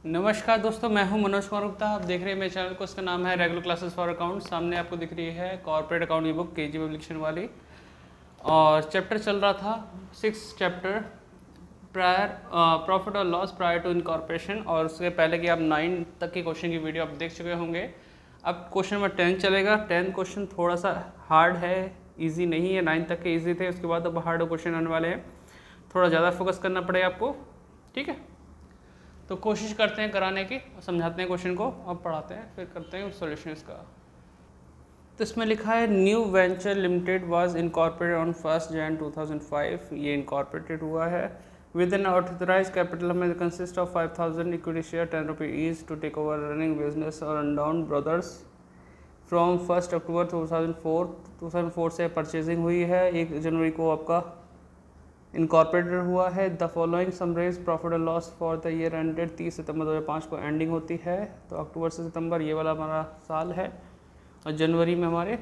नमस्कार दोस्तों, मैं हूं मनोज कुमार गुप्ता। आप देख रहे हैं मेरे चैनल को। इसका नाम है रेगुलर क्लासेस फॉर अकाउंट। सामने आपको दिख रही है कॉर्पोरेट अकाउंट की बुक केजी पब्लिकेशन वाली, और चैप्टर चल रहा था 6 चैप्टर प्रायर प्रॉफिट और लॉस प्रायर टू इनकॉर्पोरेशन। और उससे पहले कि आप 9 तक के क्वेश्चन की वीडियो आप देख चुके होंगे। अब क्वेश्चन नंबर 10 चलेगा। 10 क्वेश्चन थोड़ा सा हार्ड है, ईजी नहीं है। 9 तक के ईजी थे, उसके बाद अब हार्ड क्वेश्चन आने वाले हैं। थोड़ा ज़्यादा फोकस करना पड़ेगा आपको, ठीक है। तो कोशिश करते हैं कराने की, समझाते हैं क्वेश्चन को, अब पढ़ाते हैं, फिर करते हैं सॉल्यूशन इसका। तो इसमें लिखा है new venture limited was incorporated on 1 January 2005। ये इनकॉर्पोरेटेड हुआ है विद एन ऑथराइज कैपिटल में कंसिस्ट ऑफ 5000 इक्विटी शेयर 10 रुपये each to take over running business और अनडाउन ब्रदर्स फ्रॉम 1 अक्टूबर 2004 से परचेजिंग हुई है। 1 जनवरी को आपका इनकॉर्पोरेटेड हुआ है। The following summarise profit and loss for the year ended 30 September 2005 को एंडिंग होती है। तो अक्टूबर से सितंबर ये वाला हमारा साल है, और जनवरी में हमारे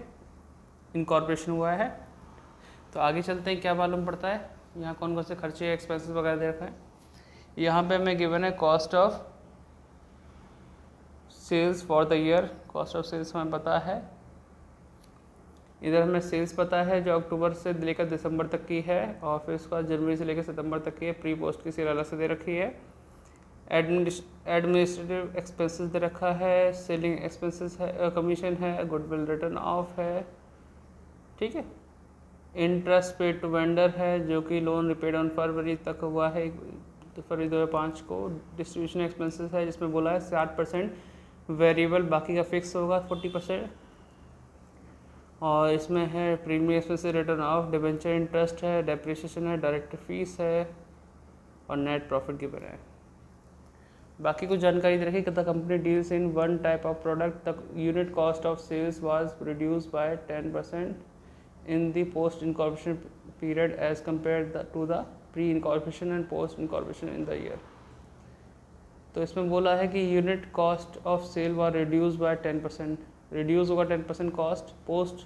इनकॉर्पोरेशन हुआ है। तो आगे चलते हैं, क्या मालूम पड़ता है। यहाँ कौन कौन से खर्चे एक्सपेंसेस वगैरह दे रखा है। यहाँ पे हमें गिवन है cost of sales for the year. Cost of sales हमें पता है। इधर हमें सेल्स पता है जो अक्टूबर से लेकर दिसंबर तक की है, और फिर उसका जनवरी से लेकर सितंबर तक की है। प्री पोस्ट की सेल अलग से दे रखी है। एडमिनिस्ट्रेटिव एक्सपेंसेस दे रखा है। सेलिंग एक्सपेंसेस है, कमीशन है, गुडविल रिटर्न ऑफ है, ठीक है। इंटरेस्ट पेड टू वेंडर है जो कि लोन रिपेड ऑन फरवरी तक हुआ है, फरवरी 2005 को। डिस्ट्रीब्यूशन एक्सपेंसेस है जिसमें बोला है 60% वेरिएबल, बाकी का फिक्स होगा 40%। और इसमें है premium expenses, written of debenture, interest है, डेप्रिसिएशन है, डायरेक्टर फीस है, और नेट प्रॉफिट गिवन है। बाकी कुछ जानकारी दे रखी कि the company deals in one type of product. The unit cost of sales was reduced by 10% in the post incorporation period as compare to the pre incorporation and post incorporation in the year. तो इसमें बोला है कि unit cost of sale was reduced by 10%। Reduce होगा 10% cost post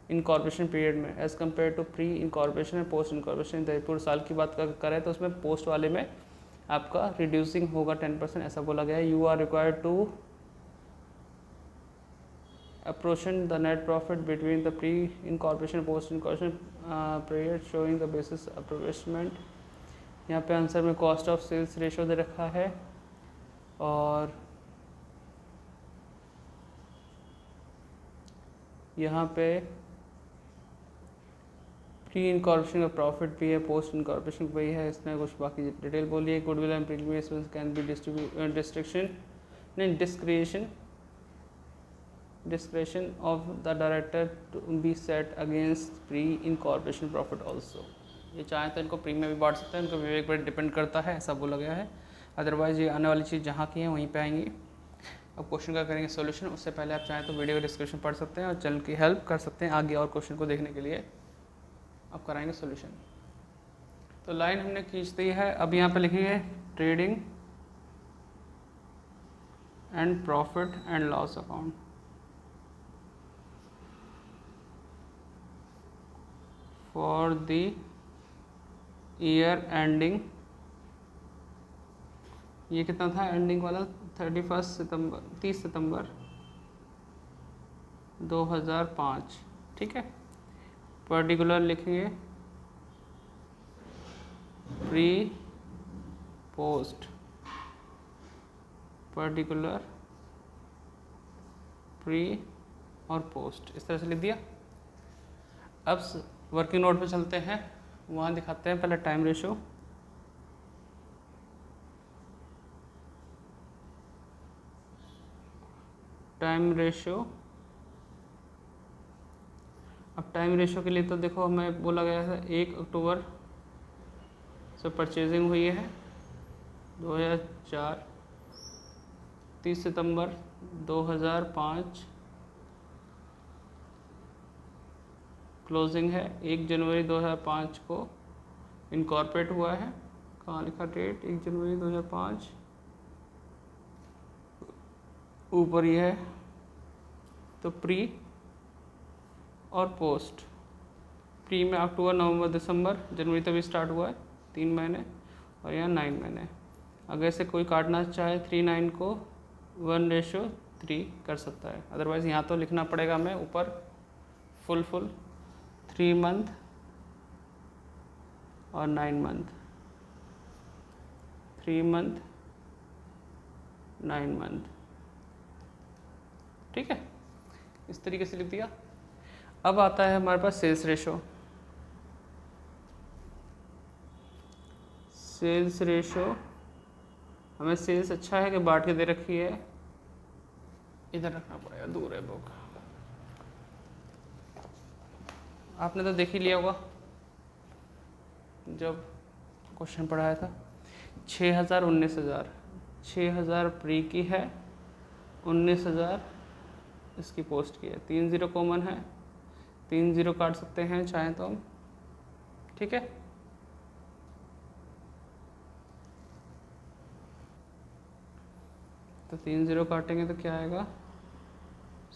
incorporation period में as compare to pre incorporation and post incorporation. पूरे साल की बात करें तो उसमें पोस्ट वाले में आपका रिड्यूसिंग होगा 10%, ऐसा बोला गया है। You are required to apportion the net profit between the pre incorporation post incorporation period showing the basis apportionment. यहाँ पे आंसर में कॉस्ट ऑफ सेल्स रेशो दे रखा है, और यहाँ पे प्री इनकॉर्पोरेशन का प्रॉफिट भी है, पोस्ट इनकॉर्पोरेशन भी है। इसमें कुछ बाकी डिटेल बोली है। Goodwill and premium expense can be description of the director to be set against pre incorporation profit also. ये चाहे तो इनको प्रीमियम भी बांट सकते हैं, उनका विवेक पर डिपेंड करता है, ऐसा बोला गया है। अदरवाइज ये आने वाली चीज़ जहाँ की है वहीं पे आएंगी। अब क्वेश्चन का करेंगे सॉल्यूशन। उससे पहले आप चाहें तो वीडियो का डिस्क्रिप्शन पढ़ सकते हैं और चैनल की हेल्प कर सकते हैं आगे और क्वेश्चन को देखने के लिए। अब कराएंगे सॉल्यूशन। तो लाइन हमने खींच दी है। अब यहाँ पे लिखेंगे trading and profit and loss account for the year ending. ये कितना था एंडिंग वाला? 30 सितंबर 2005, ठीक है। पर्टिकुलर लिखेंगे प्री पोस्ट, पर्टिकुलर प्री और पोस्ट, इस तरह से लिख दिया। अब वर्किंग नोट पे चलते हैं, वहाँ दिखाते हैं पहले टाइम रेशो। टाइम रेशो, अब टाइम रेशो के लिए तो देखो हमें बोला गया है 1 अक्टूबर से परचेजिंग हुई है 2004, 30 सितंबर 2005 क्लोजिंग है, 1 जनवरी 2005 को इनकॉर्पोरेट हुआ है। कहाँ लिखा डेट? 1 जनवरी 2005, ऊपर ही है। तो प्री और पोस्ट, प्री में अक्टूबर नवंबर दिसंबर, जनवरी तभी स्टार्ट हुआ है 3 महीने, और यहाँ 9 महीने। अगर से कोई काटना चाहे 39 को 1:3 कर सकता है। अदरवाइज़ यहाँ तो लिखना पड़ेगा हमें ऊपर फुल 3 मंथ और 9 मंथ, 3 मंथ 9 मंथ, ठीक है, इस तरीके से लिख दिया। अब आता है हमारे पास सेल्स रेशो। सेल्स रेशो हमें सेल्स अच्छा है कि बांट के दे रखी है, इधर रखना पड़ेगा, दूर है बुक, आपने तो देख ही लिया होगा जब क्वेश्चन पढ़ाया था। 6,000 19,000, 6,000 प्री की है, 19,000 इसकी पोस्ट की है। 3 0 कॉमन है, 3 0 काट सकते हैं चाहें तो हम, ठीक है। तो 3 0 काटेंगे तो क्या आएगा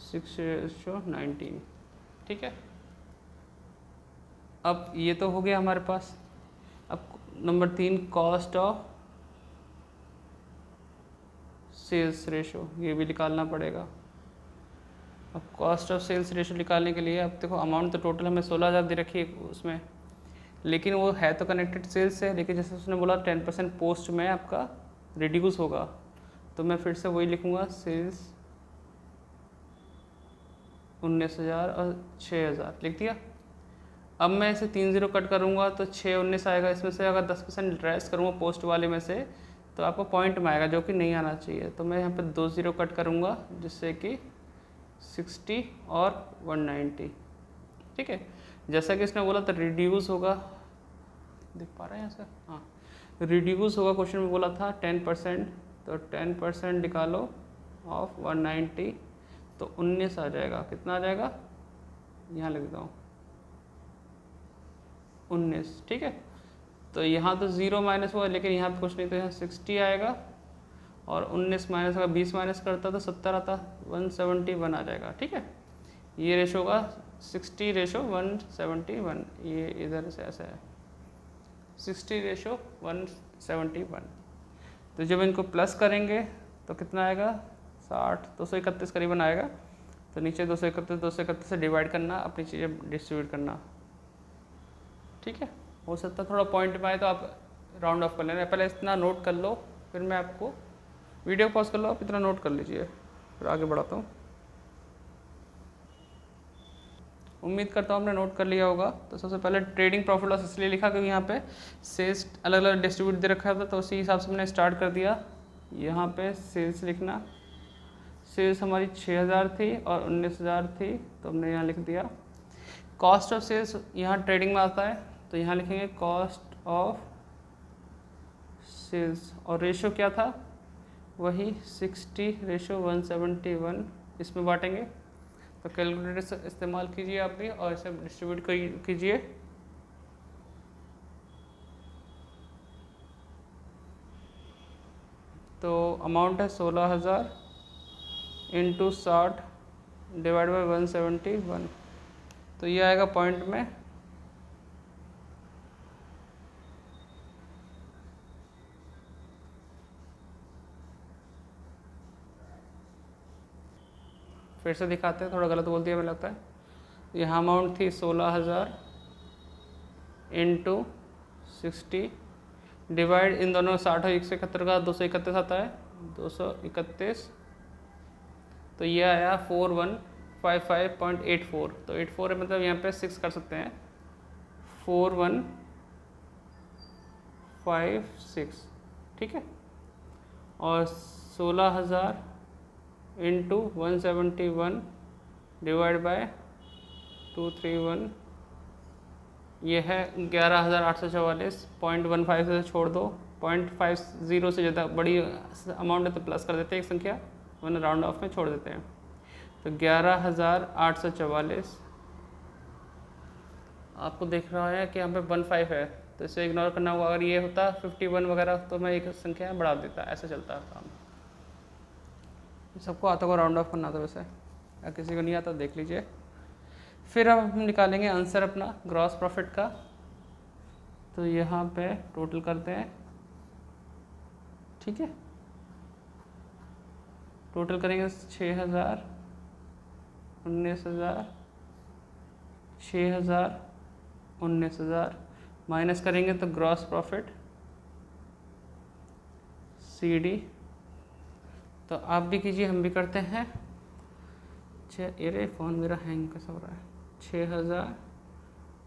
6:19, ठीक है। अब ये तो हो गया हमारे पास। अब number 3 cost of sales ratio, ये भी निकालना पड़ेगा। अब कॉस्ट ऑफ सेल्स रेशो निकालने के लिए अब देखो अमाउंट तो टोटल हमें 16,000 दे रखी है उसमें, लेकिन वो है तो कनेक्टेड सेल्स से, लेकिन जैसे उसने बोला 10% पोस्ट में आपका रिड्यूस होगा, तो मैं फिर से वही लिखूँगा सेल्स 19,000 और 6,000 लिख दिया। अब मैं इसे 3 0 कट करूँगा तो 6 19 आएगा, इसमें से अगर 10% रेस करूँगा पोस्ट वाले में से तो आपको पॉइंट में आएगा, जो कि नहीं आना चाहिए। तो मैं यहाँ पे 2 0 कट करूँगा जिससे कि 60 और 190, ठीक है। जैसा कि इसने बोला तो रिड्यूस होगा, देख पा रहे हैं यहाँ से, हाँ रिड्यूस होगा, क्वेश्चन में बोला था 10%, तो 10% निकालो ऑफ 190 तो 19 आ जाएगा। कितना आ जाएगा, यहाँ लिख देता हूँ 19, ठीक है। तो यहाँ तो 0 माइनस हुआ, लेकिन यहाँ पे कुछ नहीं, तो यहाँ 60 आएगा और 19 माइनस अगर 20 माइनस करता तो 70 आता, 171 आ जाएगा, ठीक है। ये रेशो होगा 60:171, ये इधर से ऐसा है 60:171। तो जब इनको प्लस करेंगे तो कितना आएगा 60, 231 करीबन आएगा। तो नीचे 231 से डिवाइड करना, अपनी चीज़ें डिस्ट्रीब्यूट करना, ठीक है। हो सकता है थोड़ा पॉइंट में आए तो आप राउंड ऑफ कर लेना, पहले इतना नोट कर लो, फिर मैं आपको वीडियो पॉज कर लो, आप इतना नोट कर लीजिए, फिर आगे बढ़ाता हूँ। उम्मीद करता हूँ आपने नोट कर लिया होगा। तो सबसे पहले ट्रेडिंग प्रॉफिट लॉस इसलिए लिखा क्योंकि यहाँ पे सेल्स अलग अलग डिस्ट्रीब्यूट दे रखा था, तो उसी हिसाब से मैंने स्टार्ट कर दिया। यहाँ पे सेल्स लिखना, सेल्स हमारी 6,000 थी और 19,000 थी, तो हमने यहाँ लिख दिया। कॉस्ट ऑफ सेल्स यहाँ ट्रेडिंग में आता है, तो यहाँ लिखेंगे कॉस्ट ऑफ सेल्स, और रेशो क्या था वही 60:171, इसमें बांटेंगे। तो कैलकुलेटर से इस्तेमाल कीजिए आप भी और इसे डिस्ट्रीब्यूट कीजिए। तो अमाउंट है 16,000 इंटू 60 डिवाइड बाई 171, तो ये आएगा पॉइंट में फिर से दिखाते हैं, थोड़ा गलत बोल दिया मुझे लगता है। यहाँ अमाउंट थी 16,000 इंटू 60 डिवाइड, इन दोनों 60 और 171 का 231 आता है, 231, तो ये आया 4155.84। तो 84 है, मतलब यहाँ पे 6 कर सकते हैं, 4156, ठीक है। और 16,000 इंटू 171 डिवाइड बाय 231, ये है 11,844। 0.15 से छोड़ दो, 0.50 से ज़्यादा बड़ी अमाउंट है तो प्लस कर देते हैं एक संख्या, वरना राउंड ऑफ में छोड़ देते हैं। तो 11,844 आपको दिख रहा है कि यहाँ पे 15 है, तो इसे इग्नोर करना होगा। अगर ये होता 51 वगैरह तो मैं एक संख्या बढ़ा देता, ऐसा चलता है काम। सबको आता होगा राउंड ऑफ करना, तो वैसे अगर किसी को नहीं आता देख लीजिए। फिर अब हम निकालेंगे आंसर अपना ग्रॉस प्रॉफिट का। तो यहाँ पे टोटल करते हैं ठीक है, टोटल करेंगे 6,000, 19,000, 6,000, 19,000, माइनस करेंगे तो ग्रॉस प्रॉफिट CD। तो आप भी कीजिए, हम भी करते हैं। अरे फ़ोन मेरा हैंग कैसा हो रहा है। 6,000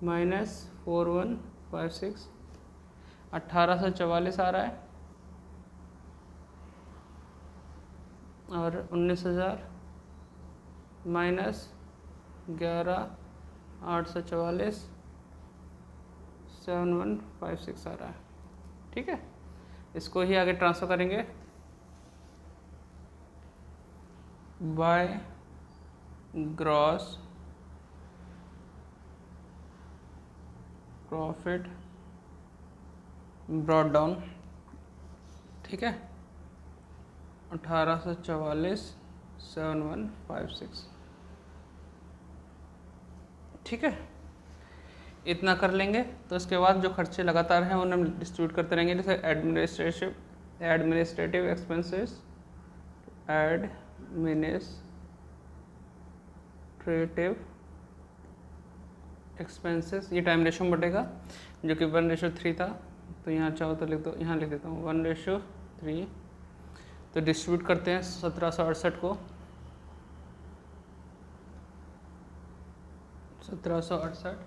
माइनस 4156, 1,844 आ रहा है, और 19,000 माइनस 11,844, 7156 आ रहा है। ठीक है, इसको ही आगे ट्रांसफ़र करेंगे by gross profit brought down. ठीक है, 1,844, 7156। ठीक है, इतना कर लेंगे तो इसके बाद जो खर्चे लगातार हैं उन्हें हम डिस्ट्रीब्यूट करते रहेंगे। जैसे एडमिनिस्ट्रेटिव एक्सपेंसेस, एडमिनिस्ट्रेटिव एक्सपेंसेस, ये टाइम रेशो में बढ़ेगा जो कि 1:3 था। तो यहाँ चाहो तो लिख दो, यहाँ लिख देता हूँ 1:3। तो डिस्ट्रीब्यूट करते हैं 1768 को, 1768।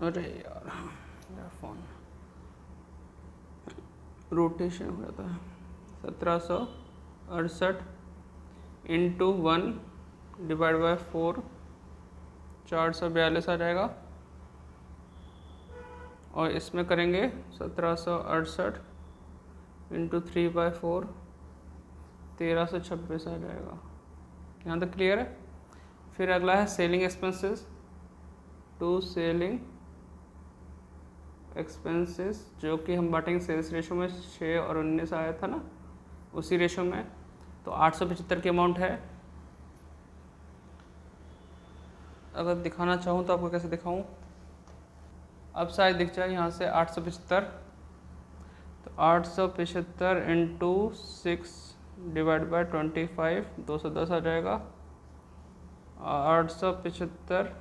अरे यार मेरा फ़ोन रोटेशन हो जाता है। 1768 इंटू 1 डिवाइड बाय 4, 442 आ जाएगा। और इसमें करेंगे 1768 इंटू 3/4, 1326 आ जाएगा। यहाँ तक क्लियर है। फिर अगला है selling expenses. To selling expenses जो कि हम बांटेंगे सेल्स रेशो में, 6 और 19 आया था ना, उसी रेशो में। तो 875 की अमाउंट है। अगर दिखाना चाहूँ तो आपको कैसे दिखाऊँ, अब शायद दिख जाए यहाँ से 875। तो 875 इंटू 6 डिवाइड बाय 25, 210 आ जाएगा। 875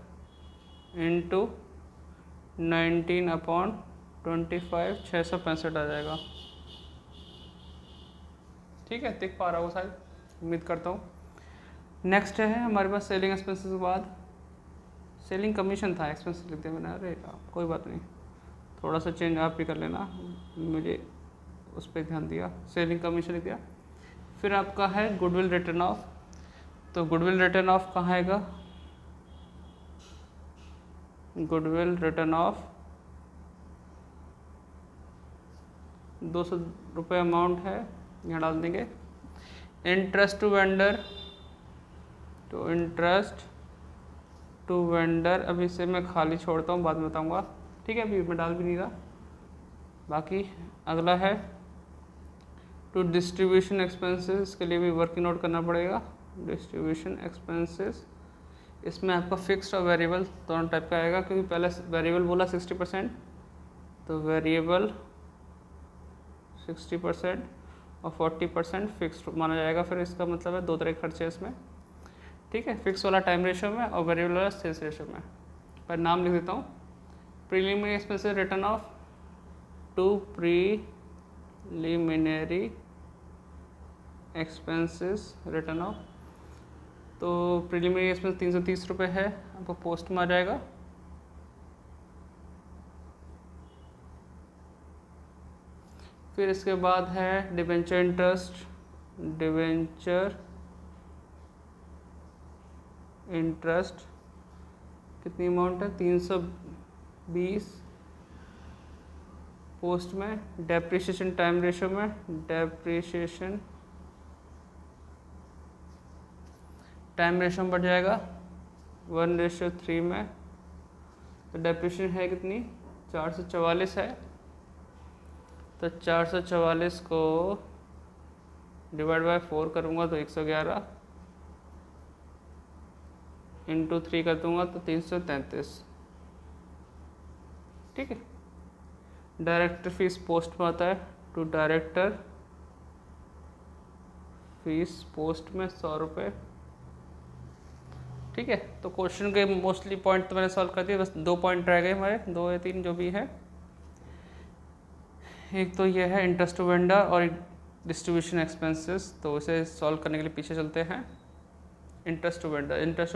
इंटू 19/25, 665 आ जाएगा। ठीक है, दिख पा रहा हो शायद, उम्मीद करता हूँ। नेक्स्ट है हमारे पास सेलिंग एक्सपेंसेस के बाद सेलिंग कमीशन था, एक्सपेंसेस लिख दिया मैंने। अरे कोई बात नहीं, थोड़ा सा चेंज आप भी कर लेना, मुझे उस पर ध्यान दिया। सेलिंग कमीशन लिख दिया। फिर आपका है गुडविल रिटर्न ऑफ। तो गुडविल रिटर्न ऑफ कहाँ आएगा, गुडविल रिटर्न ऑफ 200 रुपये अमाउंट है, यहाँ डाल देंगे। इंटरेस्ट टू वेंडर, तो इंटरेस्ट टू वेंडर अभी से मैं खाली छोड़ता हूँ, बाद में बताऊँगा। ठीक है, अभी मैं डाल भी नहीं रहा। बाकी अगला है टू डिस्ट्रीब्यूशन एक्सपेंसेस, इसके लिए भी वर्किंग नोट करना पड़ेगा। डिस्ट्रीब्यूशन एक्सपेंसेस, इसमें आपका फिक्स्ड और वेरिएबल दोनों टाइप का आएगा, क्योंकि पहले वेरिएबल बोला 60%, तो वेरिएबल 60% और 40% फिक्स्ड माना जाएगा। फिर इसका मतलब है दो तरह के खर्चे इसमें। ठीक है, फिक्स वाला टाइम रेशो में और वेरिएबल वाला सेल्स रेशो में। पर नाम लिख देता हूँ, preliminary expenses written off to preliminary expenses written off. तो प्रीलिमिनरी एक्सपेंस 330 रुपये है, आपको पोस्ट में आ जाएगा। फिर इसके बाद है डिवेंचर इंटरेस्ट। डिवेंचर इंटरेस्ट कितनी अमाउंट है, 320 पोस्ट में। डेप्रिसिएशन टाइम रेशो में, डेप्रिसिएशन टाइम रेशो में बढ़ जाएगा 1:3 में। तो डेप्रिसिएशन है कितनी, 444 है। तो 444 को डिवाइड बाय 4 करूँगा तो 111, इंटू 3 कर दूँगा तो 333। ठीक है, डायरेक्टर फीस पोस्ट में आता है, टू डायरेक्टर फीस पोस्ट में 100 रुपये। ठीक है, तो क्वेश्चन के मोस्टली पॉइंट तो मैंने सॉल्व कर दिए, बस 2 पॉइंट रह गए हमारे, 2 या 3 जो भी है। एक तो ये है इंटरेस्ट टू वेंडर और एक डिस्ट्रीब्यूशन एक्सपेंसेस, तो इसे सॉल्व करने के लिए पीछे चलते हैं। इंटरेस्ट टू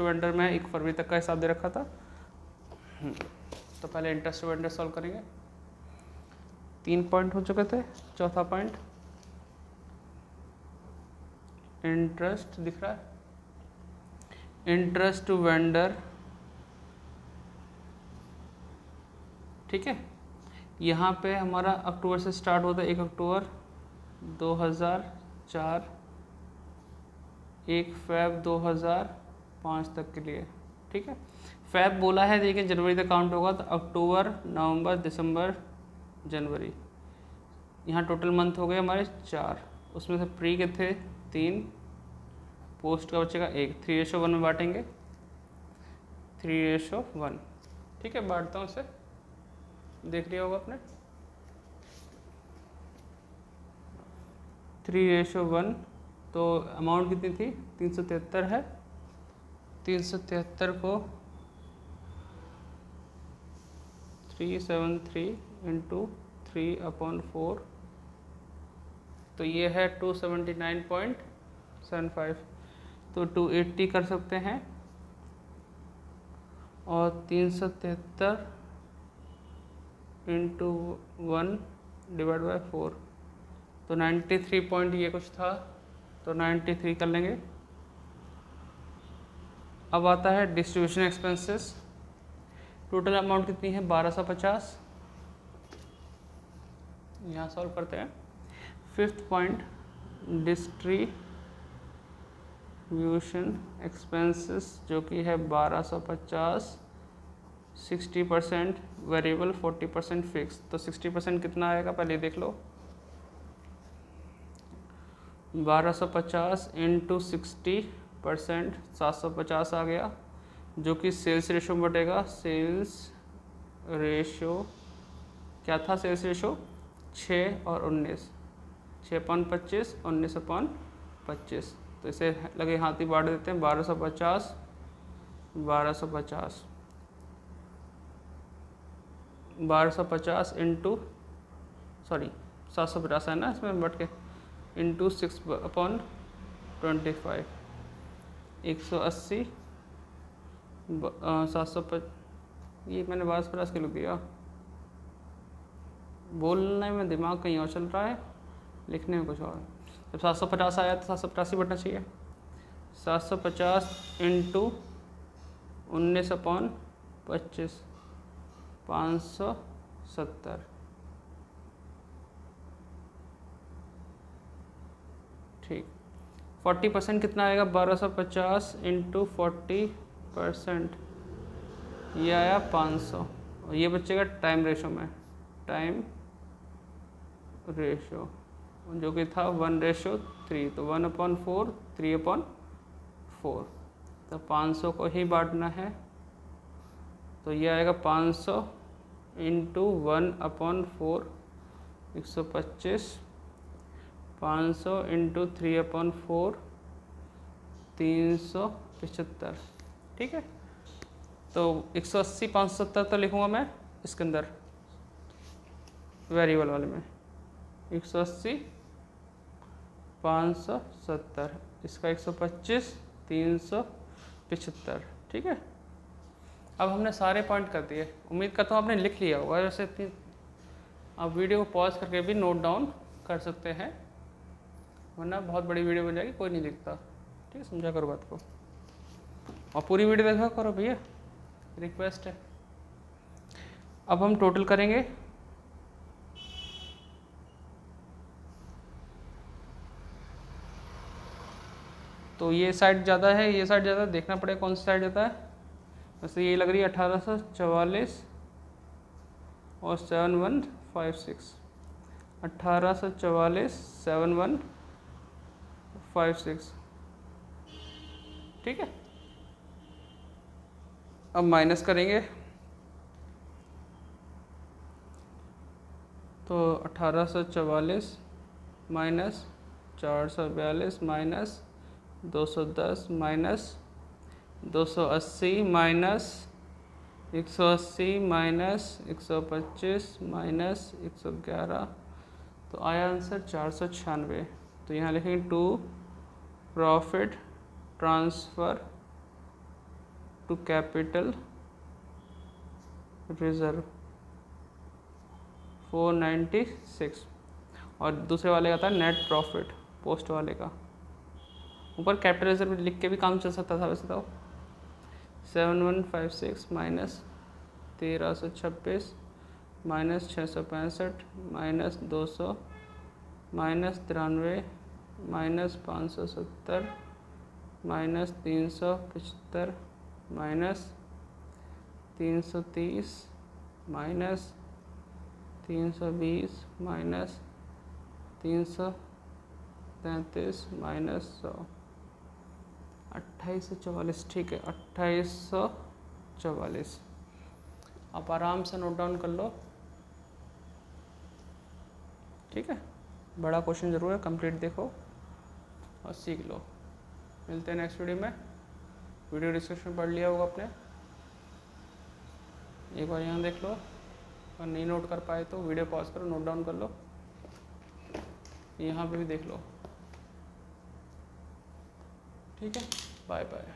वेंडर में 1 फरवरी तक का हिसाब दे रखा था, तो पहले इंटरेस्ट टू वेंडर सॉल्व करेंगे। 3 पॉइंट हो चुके थे। चौथा पॉइंट इंटरेस्ट दिख रहा है, इंटरेस्ट टू वेंडर। ठीक है, यहाँ पे हमारा अक्टूबर से स्टार्ट होता है, 1 अक्टूबर 2004, 1 फरवरी 2005 तक के लिए। ठीक है, फैब बोला है, लेकिन जनवरी तक काउंट होगा, तो अक्टूबर, नवंबर, दिसंबर, जनवरी, यहाँ टोटल मंथ हो गए हमारे 4। उसमें से प्री के थे 3, पोस्ट का बचेगा 1। 3:1 में बांटेंगे, 3:1। ठीक है, बांटता हूँ इसे, देख लिया होगा आपने। 3:1, तो अमाउंट कितनी थी, 373 है। 373 को 373 इंटू 3/4, तो ये है 279.75, तो 280 कर सकते हैं। और 373 इंटू 1/4, तो 93 पॉइंट ये कुछ था, तो 93 कर लेंगे। अब आता है डिस्ट्रीब्यूशन एक्सपेंसेस। टोटल अमाउंट कितनी है, 1250। यहाँ सॉल्व करते हैं। 5th पॉइंट डिस्ट्रीब्यूशन एक्सपेंसेस, जो कि है 1250, 60% वेरिएबल, 40% फिक्स। तो 60% कितना आएगा, पहले देख लो। 1250 इंटू 60%, 750 आ गया, जो कि सेल्स रेशो में बटेगा। सेल्स रेशो क्या था, सेल्स रेशो 6 और 19, 6/25, 19/25। तो इसे लगे हाथ ही बांट देते हैं। 1250 1250 इंटू 750 है ना इसमें बट के, इंटू 6/25, 180, 750। ये मैंने 1250 किलो दिया, बोलने में दिमाग कहीं और चल रहा है, लिखने में कुछ और। जब 750 आया तो 750 बढ़ना चाहिए। 750 इंटू 19/25, 570। ठीक, 40% कितना आएगा, 1250 इंटू 40%, ये आया 500। और ये बचेगा टाइम रेशो में, टाइम रेशो जो कि था 1:3, तो 1/4, 3/4, तो 500 को ही बांटना है। तो ये आएगा 500 इंटू 1/4, 125, 500 इंटू 3/4, 375। ठीक है, तो 180, 570 तो लिखूँगा मैं इसके अंदर, वेरिएबल वाले में 180, 570, इसका 125, 375। ठीक है, अब हमने सारे पॉइंट कर दिए। उम्मीद करता हूँ आपने लिख लिया होगा। वैसे आप वीडियो को पॉज करके भी नोट डाउन कर सकते हैं, वरना बहुत बड़ी वीडियो बन जाएगी, कोई नहीं दिखता। ठीक है, समझा करो बात को, और पूरी वीडियो देखा करो भैया, रिक्वेस्ट है। अब हम टोटल करेंगे। तो ये साइड ज़्यादा है, ये साइड ज़्यादा, देखना पड़ेगा कौन सी साइड ज़्यादा है। वैसे ये लग रही है 1844 और 7156, 1844, 7156। ठीक है, अब माइनस करेंगे। तो 1844 minus 442 minus 210 minus 280 minus 180 minus 125 minus 111, तो आया आंसर 496। तो यहाँ लिखेंगे to profit transfer to capital reserve 496, और दूसरे वाले का था नेट प्रॉफिट पोस्ट वाले का। ऊपर कैपिटल रिजर्व लिख के भी काम चल सकता था वैसे तो। 7156 minus 1326 minus 665 minus 200 minus 93 minus 570 minus 375 minus 330 minus 320 minus 333 minus 100, 2844। ठीक है, 2844। आप आराम से नोट डाउन कर लो। ठीक है, बड़ा क्वेश्चन ज़रूर है, कंप्लीट देखो और सीख लो। मिलते हैं नेक्स्ट वीडियो में। वीडियो डिस्क्रिप्शन पढ़ लिया होगा आपने, एक बार यहाँ देख लो। अगर नहीं नोट कर पाए तो वीडियो पॉज करो, नोट डाउन कर लो, यहाँ पे भी देख लो। ठीक है, बाय बाय।